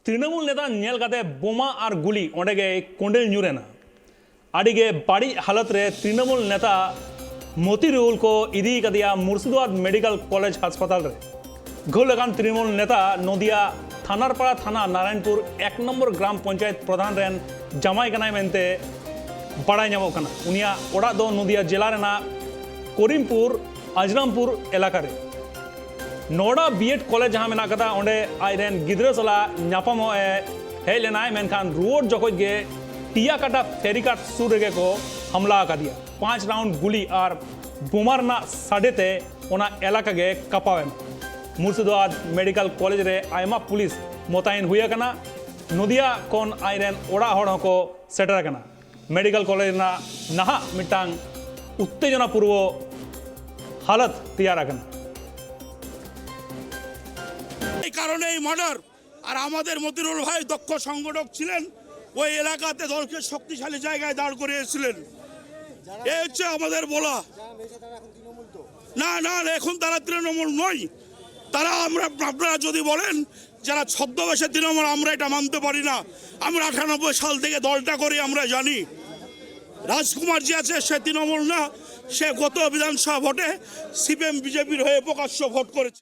तृणमूल नेता नेल काते बोमा और गुली ओंडे गे कोंडेल न्यूरेना आडिगे बाड़ी हालत रे तृणमूल नेता मोतीरुल को इदी कदिया मुर्शिदाबाद मेडिकल कॉलेज हासपाताल रे घोलगान तृणमूल नेता नदिया थानारपाड़ा थाना नारायणपुर 1 नंबर ग्राम पंचायत प्रधान रेन जमाई कनाय मेनते बड़ाई नामो कना उनिया ओड़ा दो नदिया जिला रेना करीमपुर अजरामपुर इलाका रे नोड़ा बीएड कॉलेज जहाँ मेना कदा ओंडे आइरेन गिद्रा सला न्यापामो हेज लेनाय मेनखान रुआर जखोज गे टिया काटा फेरिकाट सुर रेगे को हमला कर दिया 5 राउंड गुली और बोमारना साडेते ओना एलाका गे कपावेन मुर्शिदाबाद मेडिकल कॉलेज रे आयमा पुलिस मोतायन हुई कना नदिया कोन आइरेन ओड़ा होड़ को सेटर कना मेडिकल कॉलेज ना नहा मिटांग उत्तेजना पूर्व हालत तैयार कना কারণে এই মার্ডার আর আমাদের মতিরুল ভাই দক্ষ সংগঠক ছিলেন ওই এলাকাতে দলকে শক্তিশালী জায়গায় দাঁড় করিয়েছিলেন এই হচ্ছে আমাদের বলা না না এখন তারা তৃণমূল নয় তারা আমরা আপনারা যদি বলেন যারা ছদ্মবেশে তৃণমূল আমরা এটা মানতে পারি না আমরা 98 সাল থেকে দলটা করি আমরা জানি রাজকুমার যে আছে সে তৃণমূল না সে গত বিধানসভা ভোটে সিপিএম বিজেপির হয়ে প্রকাশ্য ভোট করেছে।